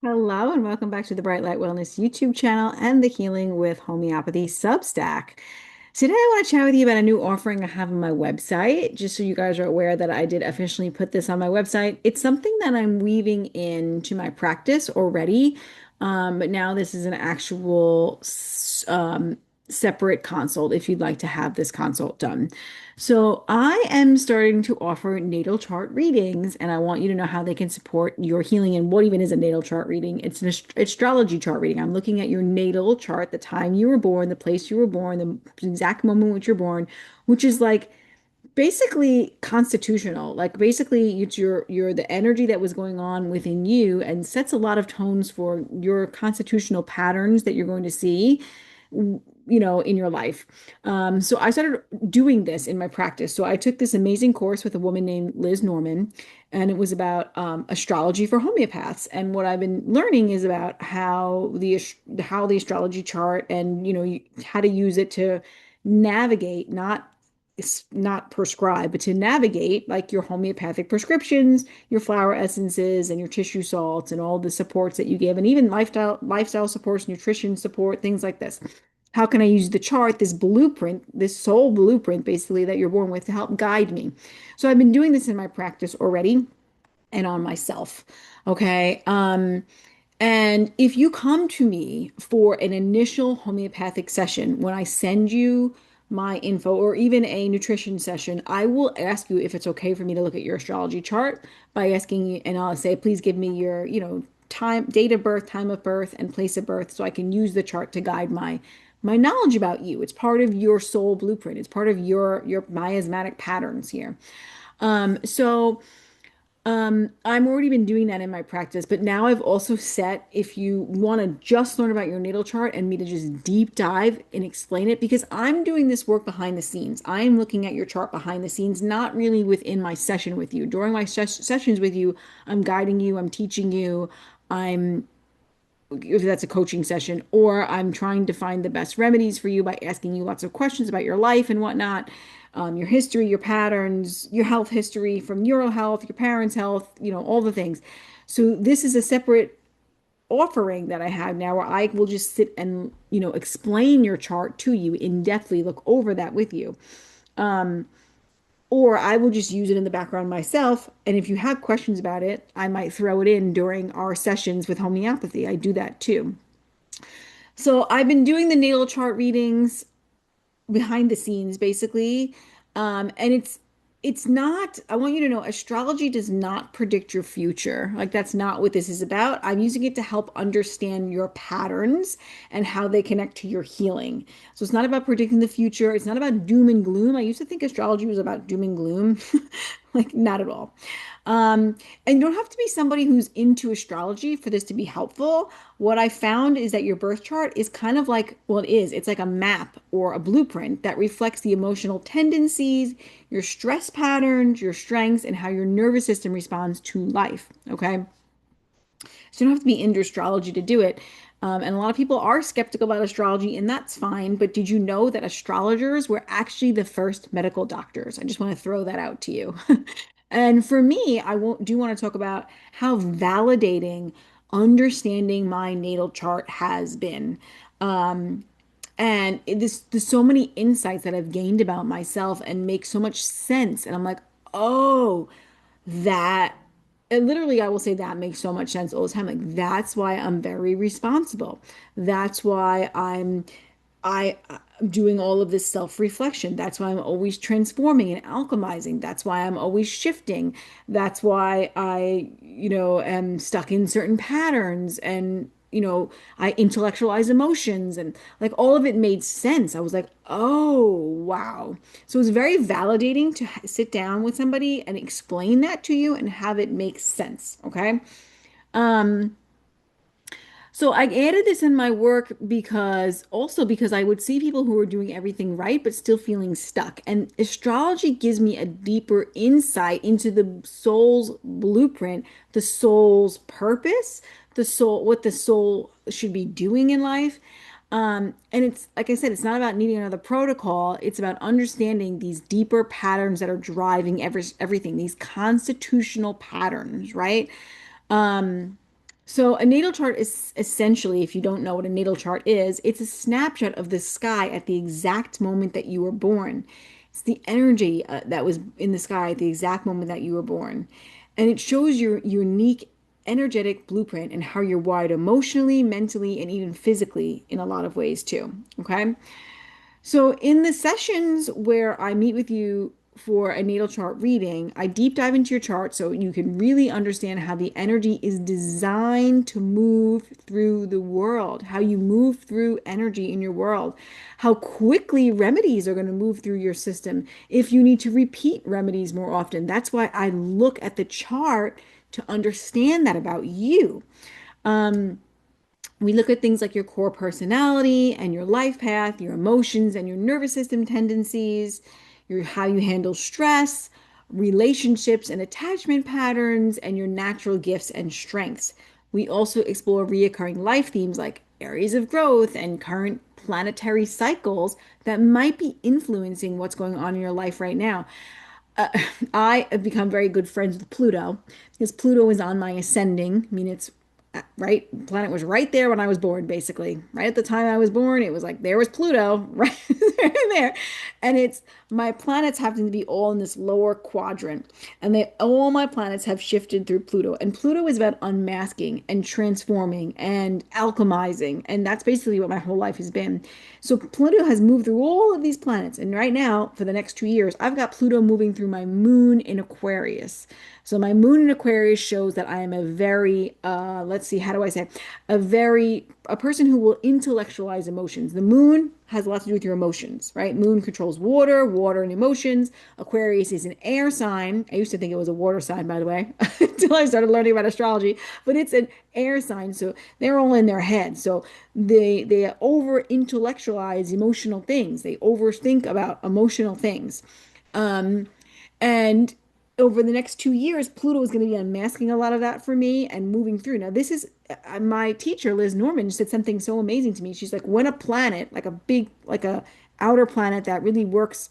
Hello and welcome back to the Bright Light Wellness YouTube channel and the Healing with Homeopathy Substack. Today I want to chat with you about a new offering I have on my website, just so you guys are aware that I did officially put this on my website. It's something that I'm weaving into my practice already, but now this is an actual separate consult if you'd like to have this consult done. So I am starting to offer natal chart readings, and I want you to know how they can support your healing. And what even is a natal chart reading? It's an astrology chart reading. I'm looking at your natal chart, the time you were born, the place you were born, the exact moment which you're born, which is like basically constitutional. Like basically it's your the energy that was going on within you and sets a lot of tones for your constitutional patterns that you're going to see in your life. So I started doing this in my practice. So I took this amazing course with a woman named Liz Norman, and it was about astrology for homeopaths. And what I've been learning is about how the astrology chart and how to use it to navigate, not prescribe, but to navigate like your homeopathic prescriptions, your flower essences, and your tissue salts, and all the supports that you give, and even lifestyle supports, nutrition support, things like this. How can I use the chart, this blueprint, this soul blueprint, basically that you're born with, to help guide me? So I've been doing this in my practice already and on myself. Okay. And if you come to me for an initial homeopathic session, when I send you my info or even a nutrition session, I will ask you if it's okay for me to look at your astrology chart by asking you, and I'll say, please give me your, time, date of birth, time of birth, and place of birth so I can use the chart to guide my knowledge about you. It's part of your soul blueprint. It's part of your miasmatic patterns here. So I'm already been doing that in my practice, but now I've also set, if you want to just learn about your natal chart and me to just deep dive and explain it, because I'm doing this work behind the scenes. I'm looking at your chart behind the scenes, not really within my session with you. During my sessions with you, I'm guiding you, I'm teaching you, I'm if that's a coaching session, or I'm trying to find the best remedies for you by asking you lots of questions about your life and whatnot, your history, your patterns, your health history from neural health, your parents' health, all the things. So this is a separate offering that I have now where I will just sit and, explain your chart to you in depthly, look over that with you. Or I will just use it in the background myself. And if you have questions about it, I might throw it in during our sessions with homeopathy. I do that too. So I've been doing the natal chart readings behind the scenes, basically. And it's not, I want you to know, astrology does not predict your future. Like that's not what this is about. I'm using it to help understand your patterns and how they connect to your healing. So it's not about predicting the future. It's not about doom and gloom. I used to think astrology was about doom and gloom. Like not at all. And you don't have to be somebody who's into astrology for this to be helpful. What I found is that your birth chart is kind of like, well, it is. It's like a map or a blueprint that reflects the emotional tendencies, your stress patterns, your strengths, and how your nervous system responds to life. Okay. So you don't have to be into astrology to do it. And a lot of people are skeptical about astrology, and that's fine. But did you know that astrologers were actually the first medical doctors? I just want to throw that out to you. And for me, do want to talk about how validating understanding my natal chart has been. And there's so many insights that I've gained about myself and make so much sense. And I'm like, oh, that and literally I will say that makes so much sense all the time. Like that's why I'm very responsible. That's why I'm doing all of this self-reflection. That's why I'm always transforming and alchemizing. That's why I'm always shifting. That's why I, am stuck in certain patterns and, I intellectualize emotions and like all of it made sense. I was like, oh, wow. So it was very validating to sit down with somebody and explain that to you and have it make sense. Okay. Um, so I added this in my work because I would see people who were doing everything right but still feeling stuck. And astrology gives me a deeper insight into the soul's blueprint, the soul's purpose, what the soul should be doing in life. And it's like I said, it's not about needing another protocol. It's about understanding these deeper patterns that are driving everything, these constitutional patterns, right? So a natal chart is essentially, if you don't know what a natal chart is, it's a snapshot of the sky at the exact moment that you were born. It's the energy that was in the sky at the exact moment that you were born. And it shows your unique energetic blueprint and how you're wired emotionally, mentally, and even physically in a lot of ways too. Okay. So, in the sessions where I meet with you for a natal chart reading, I deep dive into your chart so you can really understand how the energy is designed to move through the world, how you move through energy in your world, how quickly remedies are going to move through your system if you need to repeat remedies more often. That's why I look at the chart to understand that about you. We look at things like your core personality and your life path, your emotions and your nervous system tendencies, your how you handle stress, relationships and attachment patterns, and your natural gifts and strengths. We also explore reoccurring life themes like areas of growth and current planetary cycles that might be influencing what's going on in your life right now. uh, I have become very good friends with Pluto because Pluto is on my ascending. I mean, it's right. Planet was right there when I was born, basically. Right at the time I was born, it was like there was Pluto right there. And it's my planets happen to be all in this lower quadrant. And they all my planets have shifted through Pluto. And Pluto is about unmasking and transforming and alchemizing. And that's basically what my whole life has been. So Pluto has moved through all of these planets. And right now, for the next 2 years, I've got Pluto moving through my moon in Aquarius. So my moon in Aquarius shows that I am a very, let's see, how do I say, a person who will intellectualize emotions. The moon has a lot to do with your emotions, right? Moon controls water, water and emotions. Aquarius is an air sign. I used to think it was a water sign, by the way, until I started learning about astrology, but it's an air sign. So they're all in their head. So they over intellectualize emotional things. They overthink about emotional things. Um, and over the next 2 years, Pluto is going to be unmasking a lot of that for me and moving through. Now, this is my teacher, Liz Norman, said something so amazing to me. She's like, when a planet, like a big, like a outer planet that really works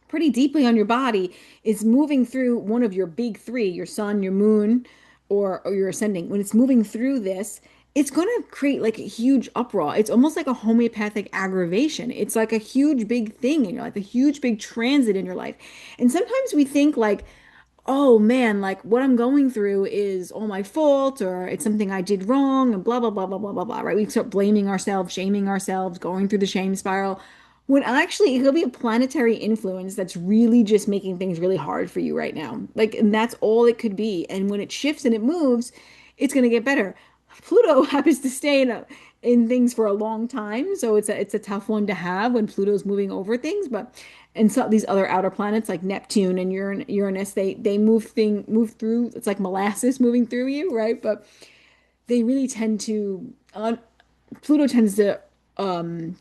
pretty deeply on your body, is moving through one of your big three, your sun, your moon, or your ascending. When it's moving through this, it's going to create like a huge uproar. It's almost like a homeopathic aggravation. It's like a huge big thing in your life, a huge big transit in your life. And sometimes we think like, oh man, like what I'm going through is all my fault or it's something I did wrong and blah, blah, blah, blah, blah, blah, blah, right? We start blaming ourselves, shaming ourselves, going through the shame spiral. When actually it could be a planetary influence that's really just making things really hard for you right now. Like, and that's all it could be. And when it shifts and it moves, it's going to get better. Pluto happens to stay in things for a long time, so it's a tough one to have when Pluto's moving over things. But and so these other outer planets like Neptune and Uranus, they move through. It's like molasses moving through you, right? But they really tend to Pluto tends to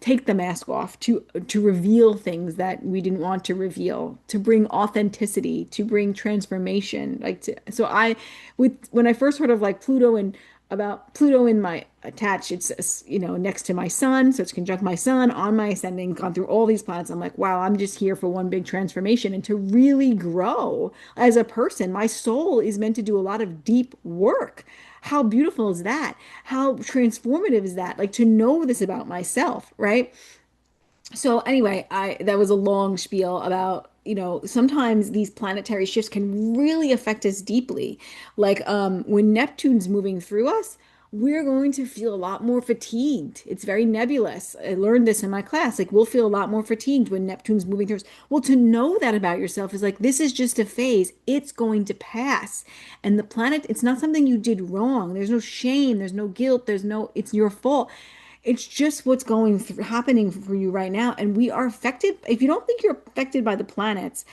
take the mask off to reveal things that we didn't want to reveal, to bring authenticity, to bring transformation. So I, with when I first heard of like Pluto and about Pluto in my attached, it's next to my sun, so it's conjunct my sun on my ascending, gone through all these planets. I'm like, wow, I'm just here for one big transformation and to really grow as a person. My soul is meant to do a lot of deep work. How beautiful is that? How transformative is that? Like to know this about myself, right? So anyway, I that was a long spiel about, sometimes these planetary shifts can really affect us deeply. Like when Neptune's moving through us, we're going to feel a lot more fatigued. It's very nebulous. I learned this in my class. Like we'll feel a lot more fatigued when Neptune's moving through us. Well, to know that about yourself is like this is just a phase. It's going to pass. And the planet, it's not something you did wrong. There's no shame, there's no guilt, it's your fault. It's just what's going through, happening for you right now. And we are affected. If you don't think you're affected by the planets,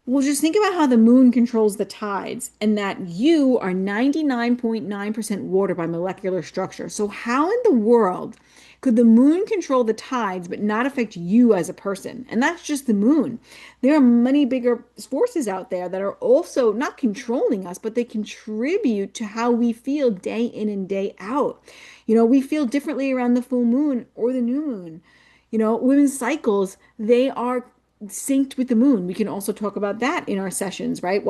well, just think about how the moon controls the tides and that you are 99.9% water by molecular structure. So, how in the world could the moon control the tides but not affect you as a person? And that's just the moon. There are many bigger forces out there that are also not controlling us, but they contribute to how we feel day in and day out. We feel differently around the full moon or the new moon. Women's cycles, they are synced with the moon. We can also talk about that in our sessions, right?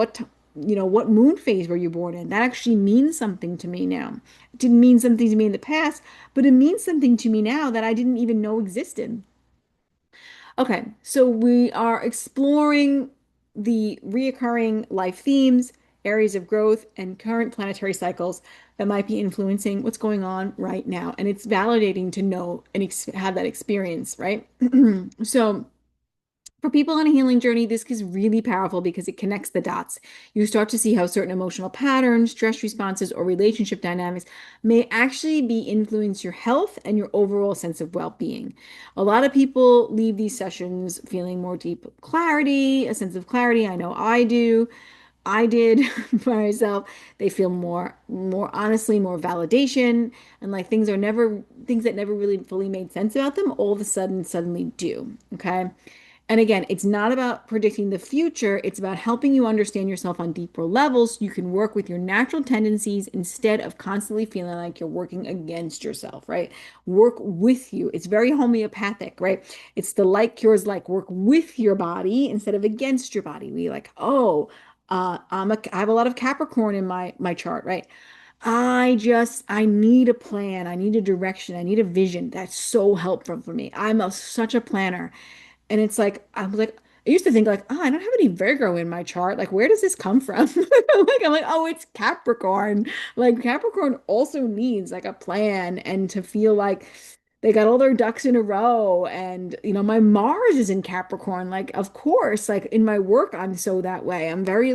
what moon phase were you born in? That actually means something to me now. It didn't mean something to me in the past, but it means something to me now that I didn't even know existed. Okay, so we are exploring the reoccurring life themes, areas of growth, and current planetary cycles that might be influencing what's going on right now. And it's validating to know and ex have that experience, right? So, for people on a healing journey, this is really powerful because it connects the dots. You start to see how certain emotional patterns, stress responses, or relationship dynamics may actually be influence your health and your overall sense of well-being. A lot of people leave these sessions feeling more deep clarity, a sense of clarity. I know I do. I did for myself. They feel more honestly, more validation, and like things that never really fully made sense about them, all of a sudden suddenly do. Okay. And again, it's not about predicting the future. It's about helping you understand yourself on deeper levels so you can work with your natural tendencies instead of constantly feeling like you're working against yourself, right? Work with you. It's very homeopathic, right? It's the like cures like, work with your body instead of against your body. We like, oh, I have a lot of Capricorn in my chart, right? I need a plan. I need a direction. I need a vision. That's so helpful for me. Such a planner. And it's like, I was like, I used to think like, oh, I don't have any Virgo in my chart. Like, where does this come from? I'm like, oh, it's Capricorn. Like Capricorn also needs like a plan and to feel like they got all their ducks in a row. And, my Mars is in Capricorn. Like, of course, like in my work, I'm so that way. I'm very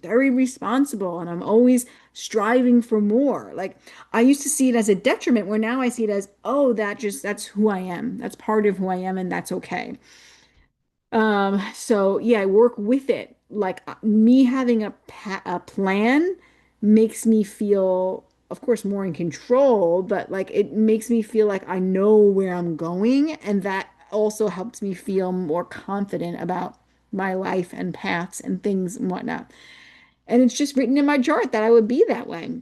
very responsible and I'm always striving for more. Like I used to see it as a detriment where now I see it as, oh, that's who I am. That's part of who I am and that's okay. So yeah, I work with it. Like me having a plan makes me feel, of course, more in control, but like it makes me feel like I know where I'm going, and that also helps me feel more confident about my life and paths and things and whatnot. And it's just written in my chart that I would be that way.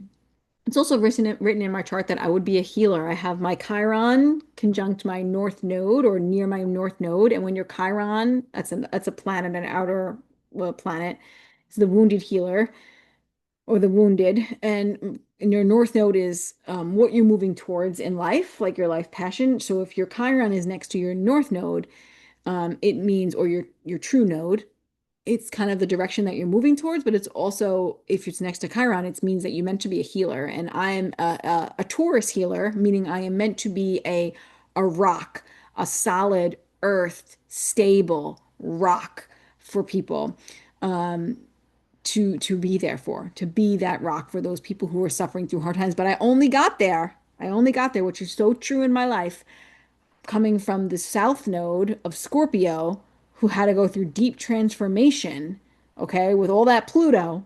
It's also written in my chart that I would be a healer. I have my Chiron conjunct my North Node or near my North Node. And when you're Chiron, that's a planet, an outer planet. It's the wounded healer or the wounded. And your North Node is what you're moving towards in life, like your life passion. So if your Chiron is next to your North Node, it means, or your true node, it's kind of the direction that you're moving towards, but it's also, if it's next to Chiron, it means that you're meant to be a healer. And I'm a Taurus healer, meaning I am meant to be a rock, a solid earth, stable rock for people, um, to be there for, to be that rock for those people who are suffering through hard times. But I only got there. I only got there, which is so true in my life coming from the south node of Scorpio, who had to go through deep transformation, okay, with all that Pluto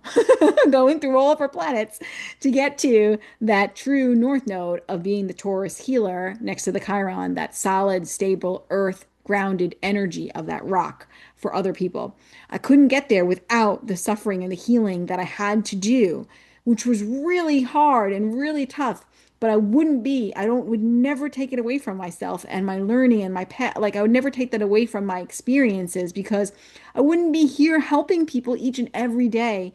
going through all of her planets to get to that true north node of being the Taurus healer next to the Chiron, that solid, stable, earth grounded energy of that rock for other people. I couldn't get there without the suffering and the healing that I had to do, which was really hard and really tough, but would never take it away from myself and my learning and my pet. Like I would never take that away from my experiences because I wouldn't be here helping people each and every day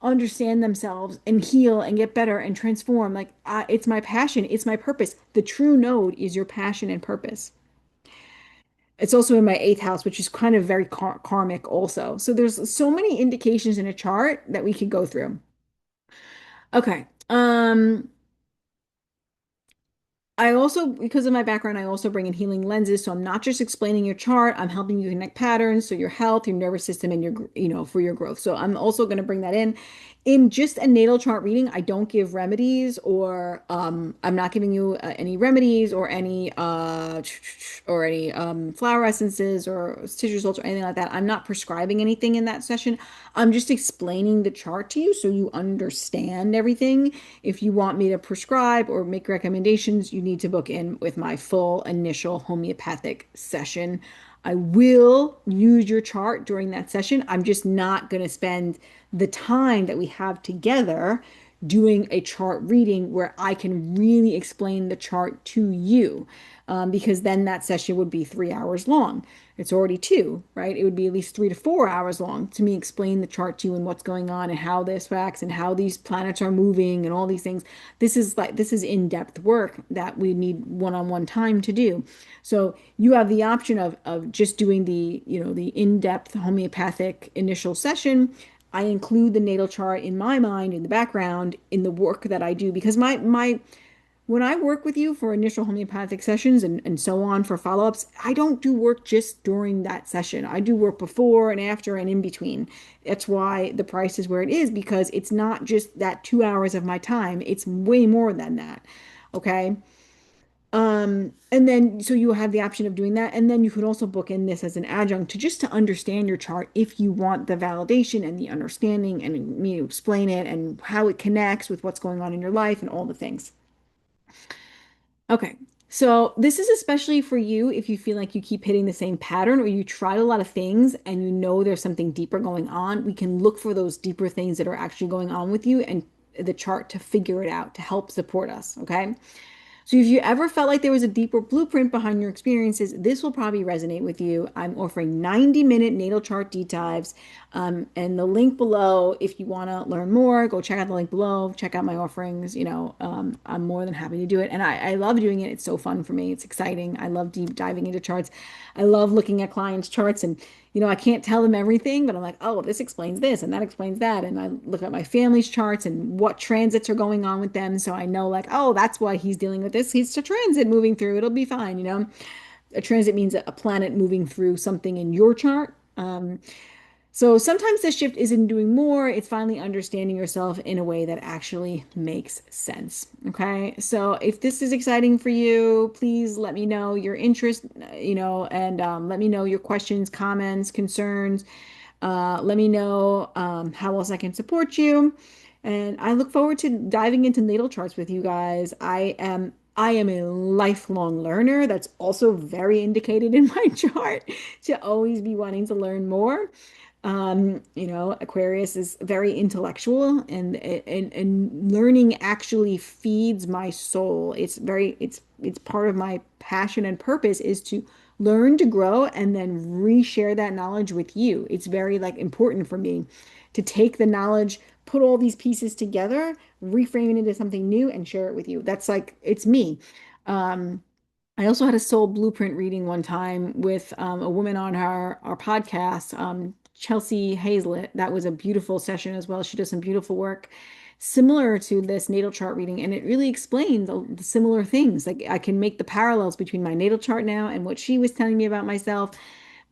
understand themselves and heal and get better and transform. Like it's my passion, it's my purpose. The true node is your passion and purpose. It's also in my eighth house, which is kind of very karmic also. So there's so many indications in a chart that we could go through. Okay. I also, because of my background, I also bring in healing lenses. So I'm not just explaining your chart, I'm helping you connect patterns. So your health, your nervous system, and for your growth. So I'm also going to bring that in. In just a natal chart reading, I don't give remedies or I'm not giving you any remedies or any flower essences or citrus salts or anything like that. I'm not prescribing anything in that session. I'm just explaining the chart to you so you understand everything. If you want me to prescribe or make recommendations, you need to book in with my full initial homeopathic session. I will use your chart during that session. I'm just not going to spend the time that we have together doing a chart reading where I can really explain the chart to you. Because then that session would be 3 hours long. It's already two, right? It would be at least 3 to 4 hours long to me explain the chart to you and what's going on and how this acts and how these planets are moving and all these things. This is in-depth work that we need one-on-one time to do. So you have the option of just doing the in-depth homeopathic initial session. I include the natal chart in my mind in the background in the work that I do because my when I work with you for initial homeopathic sessions and so on for follow-ups, I don't do work just during that session. I do work before and after and in between. That's why the price is where it is because it's not just that 2 hours of my time. It's way more than that. Okay. And then so you have the option of doing that. And then you could also book in this as an adjunct to just to understand your chart if you want the validation and the understanding and me to explain it and how it connects with what's going on in your life and all the things. Okay. So this is especially for you if you feel like you keep hitting the same pattern or you tried a lot of things and you know there's something deeper going on. We can look for those deeper things that are actually going on with you and the chart to figure it out to help support us. Okay. So if you ever felt like there was a deeper blueprint behind your experiences, this will probably resonate with you. I'm offering 90-minute natal chart deep dives. And the link below, if you want to learn more, go check out the link below, check out my offerings. I'm more than happy to do it. And I love doing it. It's so fun for me. It's exciting. I love deep diving into charts. I love looking at clients' charts and I can't tell them everything, but I'm like, oh, this explains this and that explains that. And I look at my family's charts and what transits are going on with them. So I know, like, oh, that's why he's dealing with this. He's a transit moving through. It'll be fine. A transit means a planet moving through something in your chart. So sometimes the shift isn't doing more, it's finally understanding yourself in a way that actually makes sense. Okay. So if this is exciting for you, please let me know your interest, and let me know your questions, comments, concerns. Let me know how else I can support you. And I look forward to diving into natal charts with you guys. I am a lifelong learner. That's also very indicated in my chart to always be wanting to learn more. Aquarius is very intellectual and learning actually feeds my soul. It's part of my passion and purpose is to learn to grow and then reshare that knowledge with you. It's very like important for me to take the knowledge, put all these pieces together, reframe it into something new and share it with you. That's like it's me. Um, I also had a soul blueprint reading one time with a woman on our podcast, Chelsea Hazlett. That was a beautiful session as well. She does some beautiful work similar to this natal chart reading, and it really explained the similar things. Like I can make the parallels between my natal chart now and what she was telling me about myself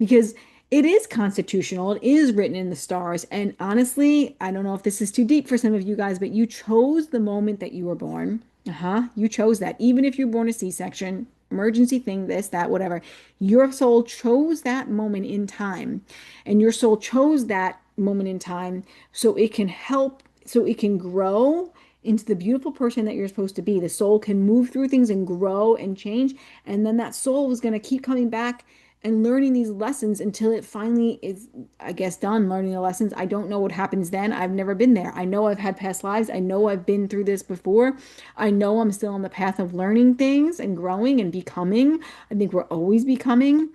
because it is constitutional. It is written in the stars. And honestly, I don't know if this is too deep for some of you guys, but you chose the moment that you were born. Uh-huh. You chose that. Even if you're born a C-section, emergency thing, this, that, whatever. Your soul chose that moment in time. And your soul chose that moment in time so it can help, so it can grow into the beautiful person that you're supposed to be. The soul can move through things and grow and change. And then that soul is going to keep coming back and learning these lessons until it finally is, I guess, done learning the lessons. I don't know what happens then. I've never been there. I know I've had past lives. I know I've been through this before. I know I'm still on the path of learning things and growing and becoming. I think we're always becoming.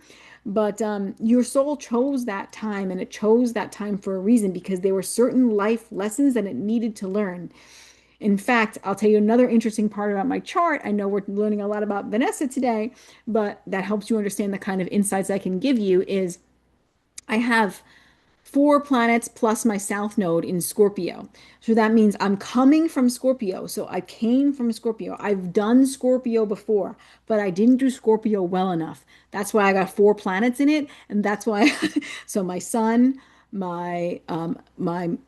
But your soul chose that time and it chose that time for a reason because there were certain life lessons that it needed to learn. In fact, I'll tell you another interesting part about my chart. I know we're learning a lot about Vanessa today, but that helps you understand the kind of insights I can give you is I have 4 planets plus my south node in Scorpio. So that means I'm coming from Scorpio. So I came from Scorpio. I've done Scorpio before, but I didn't do Scorpio well enough. That's why I got 4 planets in it. And that's why, so my sun, my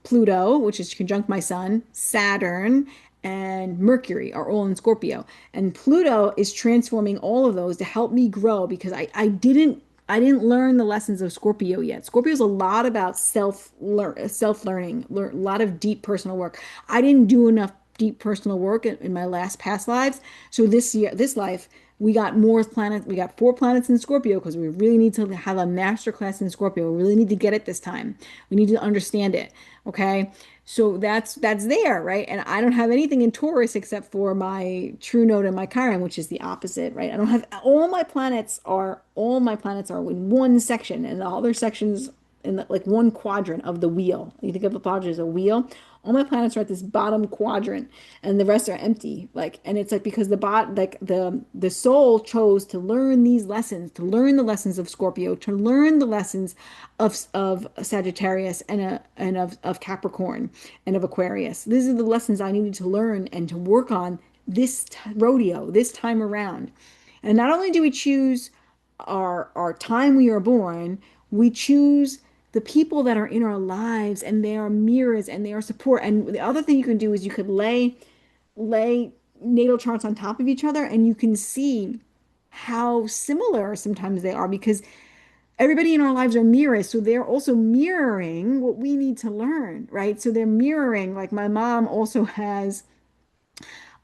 Pluto, which is conjunct my sun, Saturn, and Mercury are all in Scorpio. And Pluto is transforming all of those to help me grow because I didn't learn the lessons of Scorpio yet. Scorpio is a lot about self-learning, a lot of deep personal work. I didn't do enough deep personal work in my last past lives. So this life, We got more planets. We got 4 planets in Scorpio because we really need to have a master class in Scorpio. We really need to get it this time. We need to understand it. Okay. So that's there, right? And I don't have anything in Taurus except for my true node and my Chiron, which is the opposite, right? I don't have all my planets are in one section, and the other sections in like one quadrant of the wheel. You think of a quadrant as a wheel. All my planets are at this bottom quadrant, and the rest are empty. Like, and it's like because the soul chose to learn these lessons, to learn the lessons of Scorpio, to learn the lessons of Sagittarius and of Capricorn and of Aquarius. These are the lessons I needed to learn and to work on this rodeo, this time around. And not only do we choose our time we are born, we choose the people that are in our lives, and they are mirrors and they are support. And the other thing you can do is you could lay natal charts on top of each other, and you can see how similar sometimes they are because everybody in our lives are mirrors. So they're also mirroring what we need to learn, right? So they're mirroring, like my mom also has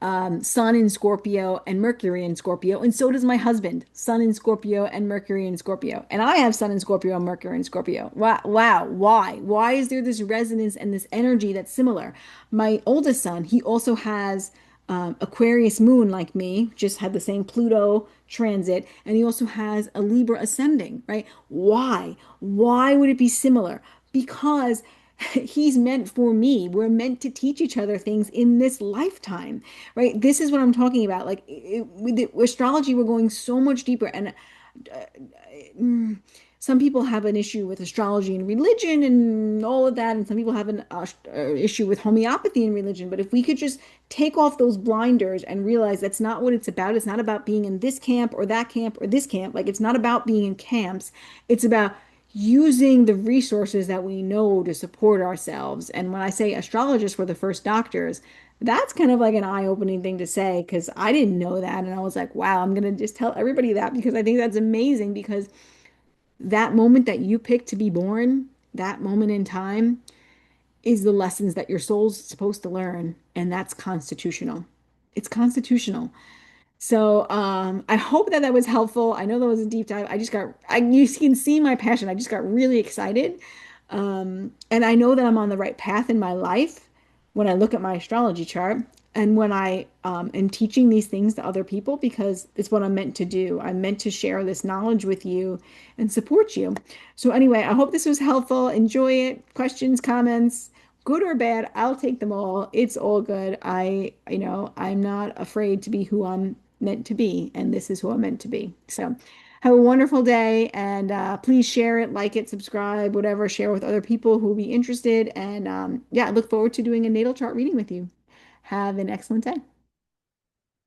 Sun in Scorpio and Mercury in Scorpio, and so does my husband, Sun in Scorpio and Mercury in Scorpio. And I have Sun in Scorpio and Mercury in Scorpio. Wow, wow, why? Why is there this resonance and this energy that's similar? My oldest son, he also has Aquarius moon like me, just had the same Pluto transit, and he also has a Libra ascending, right? Why? Why would it be similar? Because he's meant for me. We're meant to teach each other things in this lifetime, right? This is what I'm talking about. Like with the astrology, we're going so much deeper. And some people have an issue with astrology and religion and all of that, and some people have an issue with homeopathy and religion. But if we could just take off those blinders and realize that's not what it's about. It's not about being in this camp or that camp or this camp. Like it's not about being in camps. It's about using the resources that we know to support ourselves. And when I say astrologists were the first doctors, that's kind of like an eye-opening thing to say because I didn't know that. And I was like, wow, I'm going to just tell everybody that because I think that's amazing because that moment that you picked to be born, that moment in time, is the lessons that your soul's supposed to learn. And that's constitutional. It's constitutional. So I hope that that was helpful. I know that was a deep dive. You can see my passion. I just got really excited. And I know that I'm on the right path in my life when I look at my astrology chart and when I am teaching these things to other people because it's what I'm meant to do. I'm meant to share this knowledge with you and support you. So anyway, I hope this was helpful. Enjoy it. Questions, comments, good or bad, I'll take them all. It's all good. I'm not afraid to be who I'm meant to be, and this is who I'm meant to be. So have a wonderful day, and please share it, like it, subscribe, whatever, share with other people who will be interested. And yeah, I look forward to doing a natal chart reading with you. Have an excellent day.